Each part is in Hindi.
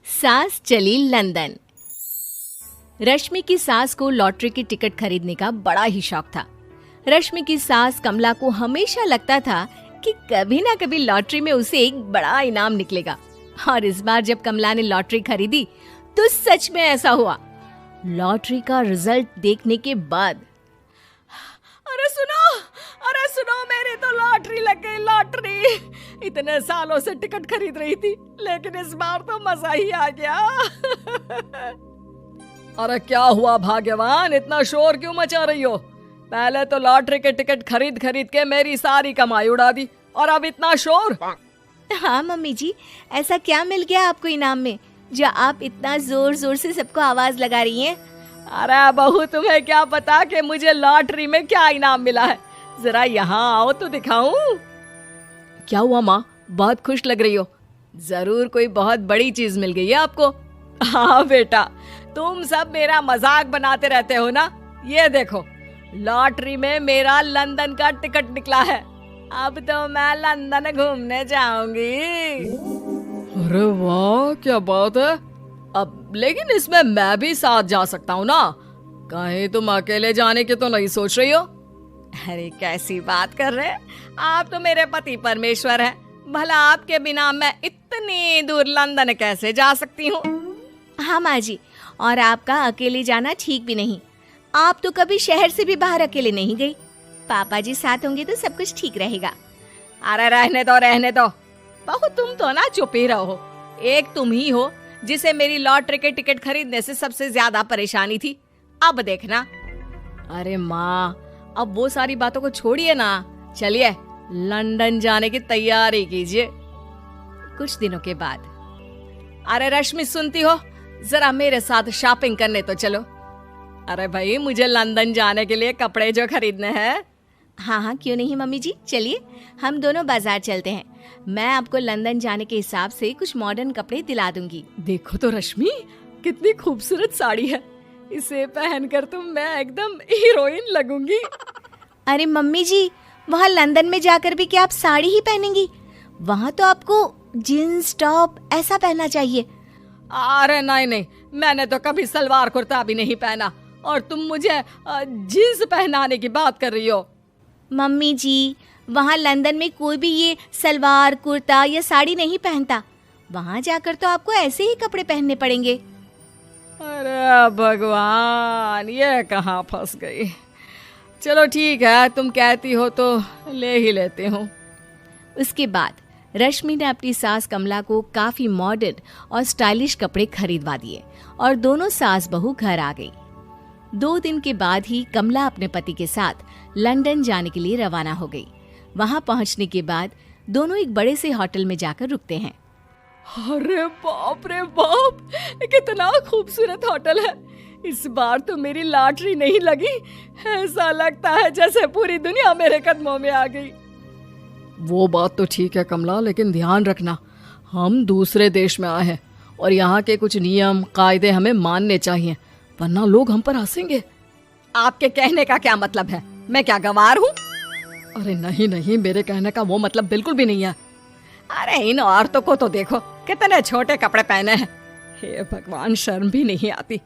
सास चली लंदन। रश्मि की सास को लॉटरी की टिकट खरीदने का बड़ा ही शौक था। रश्मि की सास कमला को हमेशा लगता था कि कभी ना कभी लॉटरी में उसे एक बड़ा इनाम निकलेगा। और इस बार जब कमला ने लॉटरी खरीदी तो सच में ऐसा हुआ। लॉटरी का रिजल्ट देखने के बाद अरे सुनो मेरी तो लॉटरी लग गई, लॉटरी। इतने सालों से टिकट खरीद रही थी लेकिन इस बार तो मजा ही आ गया। अरे क्या हुआ भाग्यवान, इतना शोर क्यों मचा रही हो? पहले तो लॉटरी के टिकट खरीद खरीद के मेरी सारी कमाई उड़ा दी और अब इतना शोर। हाँ मम्मी जी, ऐसा क्या मिल गया आपको इनाम में जो आप इतना जोर जोर से सबको आवाज लगा रही हैं? अरे बहू, तुम्हें क्या पता कि मुझे लॉटरी में क्या इनाम मिला है? जरा यहाँ आओ तो दिखाऊं। क्या हुआ माँ, बहुत खुश लग रही हो? जरूर कोई बहुत बड़ी चीज मिल गई है आपको। हाँ बेटा, तुम सब मेरा मजाक बनाते रहते हो ना। ये देखो, लॉटरी में मेरा लंदन का टिकट निकला है। अब तो मैं लंदन घूमने जाऊंगी। अरे वाह, क्या बात है। अब लेकिन इसमें मैं भी साथ जा सकता हूँ ना? कहीं तुम अकेले जाने की तो नहीं सोच रही हो? अरे कैसी बात कर रहे हैं आप, तो मेरे पति परमेश्वर हैं। भला आपके बिना मैं इतनी दूर लंदन कैसे जा सकती हूँ? हाँ माँ जी, और आपका अकेले जाना ठीक भी नहीं। आप तो कभी शहर से भी बाहर अकेले नहीं गई। पापा जी साथ होंगे तो सब कुछ ठीक रहेगा। अरे रहने दो बहू, तुम तो ना चुप ही रहो। एक तुम ही हो जिसे मेरी लॉटरी के टिकट खरीदने से सबसे ज्यादा परेशानी थी। अब देखना। अरे माँ, अब वो सारी बातों को छोड़िए ना, चलिए लंदन जाने की तैयारी कीजिए। कुछ दिनों के बाद, अरे रश्मि सुनती हो, जरा मेरे साथ शॉपिंग करने तो चलो। अरे भाई, मुझे लंदन जाने के लिए कपड़े जो खरीदने हैं। हाँ हाँ, क्यों नहीं मम्मी जी, चलिए हम दोनों बाजार चलते हैं। मैं आपको लंदन जाने के हिसाब से कुछ मॉडर्न कपड़े दिला दूंगी। देखो तो रश्मि, कितनी खूबसूरत साड़ी है। इसे पहनकर तो मैं एकदम हीरोइन लगूंगी। अरे मम्मी जी, वहाँ लंदन में जाकर भी क्या आप साड़ी ही पहनेंगी? वहाँ तो आपको जीन्स टॉप ऐसा पहनना चाहिए। अरे नहीं, मैंने तो कभी सलवार कुर्ता भी नहीं पहना और तुम मुझे जीन्स पहनाने की बात कर रही हो। मम्मी जी, वहाँ लंदन में कोई भी ये सलवार कुर्ता या साड़ी नहीं पहनता। वहाँ जाकर तो आपको ऐसे ही कपड़े पहनने पड़ेंगे। अरे भगवान, ये कहाँ फंस गई। चलो ठीक है, तुम कहती हो तो ले ही लेती हूँ। उसके बाद रश्मि ने अपनी सास कमला को काफी मॉडर्न और स्टाइलिश कपड़े खरीदवा दिए और दोनों सास बहू घर आ गई। 2 दिन के बाद ही कमला अपने पति के साथ लंदन जाने के लिए रवाना हो गई। वहां पहुंचने के बाद दोनों एक बड़े से होटल में जाकर रुकते हैं। अरे बाप रे बाप, कितना खूबसूरत होटल है। इस बार तो मेरी लॉटरी नहीं लगी। ऐसा लगता है जैसे पूरी दुनिया मेरे कदमों में आ गई। वो बात तो ठीक है कमला, लेकिन ध्यान रखना, हम दूसरे देश में आए हैं और यहाँ के कुछ नियम कायदे हमें मानने चाहिए, वरना लोग हम पर हंसेंगे। आपके कहने का क्या मतलब है? मैं क्या गंवार हूँ? अरे नहीं, मेरे कहने का वो मतलब बिल्कुल भी नहीं है। अरे इन औरतों को तो देखो, कितने छोटे कपड़े पहने हैं। हे भगवान, शर्म भी नहीं आती।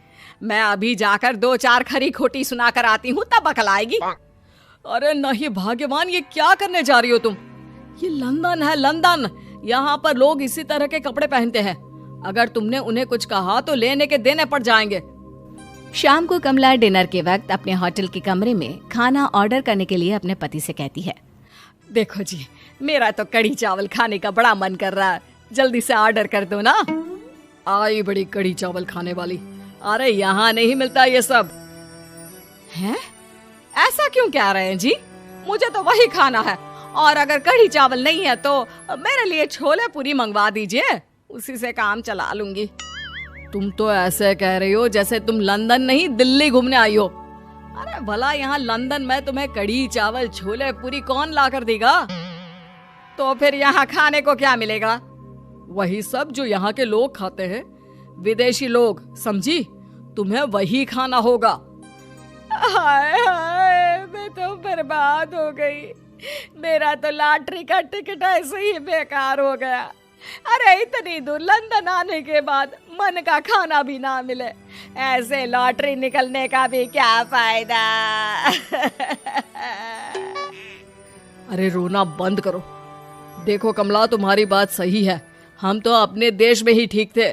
मैं अभी जाकर 2-4 खरी खोटी सुना कर आती हूँ, तब अकल आएगी। अरे नहीं भाग्यवान, ये क्या करने जा रही हो तुम? ये लंदन है, लंदन। यहाँ पर लोग इसी तरह के कपड़े पहनते हैं। अगर तुमने उन्हें कुछ कहा तो लेने के देने पड़ जाएंगे। शाम को कमला डिनर के वक्त अपने होटल के कमरे में खाना ऑर्डर करने के लिए अपने पति से कहती है, देखो जी, मेरा तो कढ़ी चावल खाने का बड़ा मन कर रहा है, जल्दी से ऑर्डर कर दो ना। आई बड़ी कढ़ी चावल खाने वाली। अरे यहाँ नहीं मिलता ये सब। हैं? ऐसा क्यों कह रहे हैं जी? मुझे तो वही खाना है, और अगर कढ़ी चावल नहीं है तो मेरे लिए छोले पूरी मंगवा दीजिए, उसी से काम चला लूंगी। तुम तो ऐसे कह रही हो जैसे तुम लंदन नहीं दिल्ली घूमने आई हो। अरे भला यहाँ लंदन में तुम्हें कढ़ी चावल छोले पूरी कौन ला कर देगा? तो फिर यहाँ खाने को क्या मिलेगा? वही सब जो यहाँ के लोग खाते हैं, विदेशी लोग, समझी? तुम्हें वही खाना होगा। हाय हाय, मैं तो बर्बाद हो गई। मेरा तो लॉटरी का टिकट ऐसे ही बेकार हो गया। अरे इतनी दूर लंदन आने के बाद मन का खाना भी ना मिले, ऐसे लॉटरी निकलने का भी क्या फायदा। अरे रोना बंद करो। देखो कमला, तुम्हारी बात सही है, हम तो अपने देश में ही ठीक थे।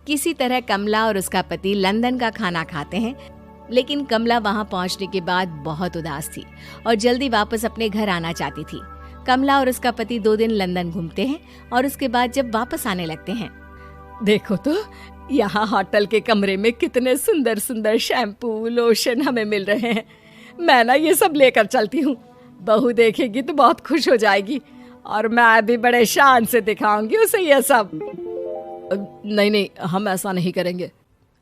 किसी तरह कमला और उसका पति लंदन का खाना खाते हैं, लेकिन कमला वहां पहुंचने के बाद बहुत उदास थी और जल्दी वापस अपने घर आना चाहती थी। कमला और उसका पति 2 दिन लंदन घूमते हैं और उसके बाद जब वापस आने लगते हैं, देखो तो यहाँ होटल के कमरे में कितने सुंदर सुंदर शैम्पू लोशन हमें मिल रहे हैं। मैं ना ये सब लेकर चलती हूँ, बहू देखेगी तो बहुत खुश हो जाएगी और मैं भी बड़े शान से दिखाऊंगी उसे ये सब। नहीं नहीं, हम ऐसा नहीं करेंगे।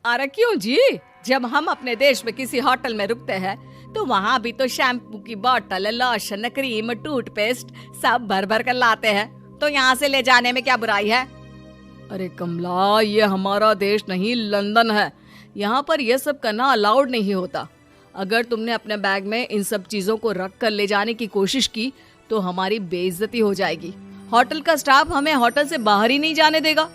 अरे क्यों जी, जब हम अपने देश में किसी होटल में रुकते हैं तो वहाँ भी तो शैम्पू की बोतल, लोशन, क्रीम, टूथपेस्ट सब भर भर कर लाते हैं, तो यहाँ से ले जाने में क्या बुराई है। अरे कमला, ये हमारा देश नहीं लंदन है, यहाँ पर यह सब करना अलाउड नहीं होता। अगर तुमने अपने बैग में इन सब चीजों को रख कर ले जाने की कोशिश की तो हमारी बेइज्जती हो जाएगी। होटल का स्टाफ हमें होटल से बाहर ही नहीं जाने देगा।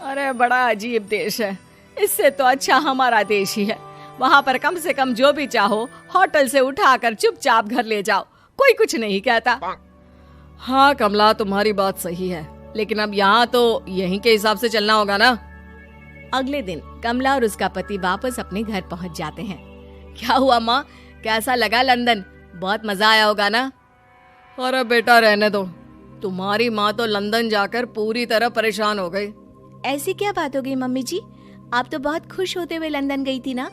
अरे बड़ा अजीब देश है, इससे तो अच्छा हमारा देश ही है। वहाँ पर कम से कम जो भी चाहो होटल से उठाकर चुपचाप घर ले जाओ, कोई कुछ नहीं कहता। हाँ कमला, तुम्हारी बात सही है, लेकिन अब यहाँ तो यहीं के हिसाब से चलना होगा ना। अगले दिन कमला और उसका पति वापस अपने घर पहुंच जाते हैं। क्या हुआ माँ, कैसा लगा लंदन? बहुत मजा आया होगा ना? अरे बेटा रहने दो, तुम्हारी माँ तो लंदन जाकर पूरी तरह परेशान हो गई। ऐसी क्या बात हो गई मम्मी जी? आप तो बहुत खुश होते हुए लंदन गई थी ना।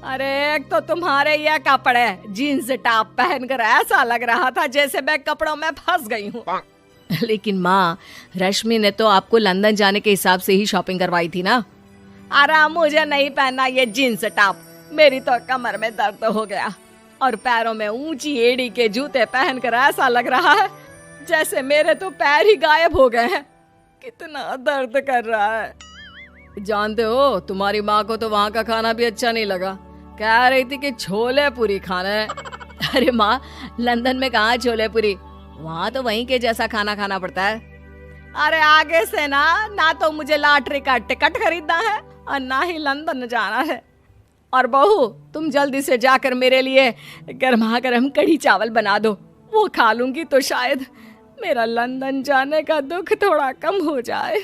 अरे एक तो तुम्हारे ये कपड़े, जीन्स टॉप पहनकर ऐसा लग रहा था जैसे मैं कपड़ों में फंस गई हूँ। लेकिन माँ, रश्मि ने तो आपको लंदन जाने के हिसाब से ही शॉपिंग करवाई थी ना। अरे मुझे नहीं पहनना ये जीन्स टॉप, मेरी तो कमर में दर्द हो गया और पैरों में ऊंची एड़ी के जूते पहनकर ऐसा लग रहा है जैसे मेरे तो पैर ही गायब हो गए हैं। कितना दर्द कर रहा है। जानते हो, तुम्हारी माँ को तो वहाँ का खाना भी अच्छा नहीं लगा, कह रही थी कि छोले पूरी खाना है। अरे माँ, लंदन में कहाँ छोले पूरी, वहाँ तो वहीं के जैसा खाना खाना पड़ता है। अरे आगे से ना तो मुझे लॉटरी का टिकट खरीदना है और ना ही लंदन जाना है। और बहू, तुम जल्दी से जाकर मेरे लिए गर्मा गर्म कढ़ी चावल बना दो, वो खा लूंगी तो शायद मेरा लंदन जाने का दुख थोड़ा कम हो जाए।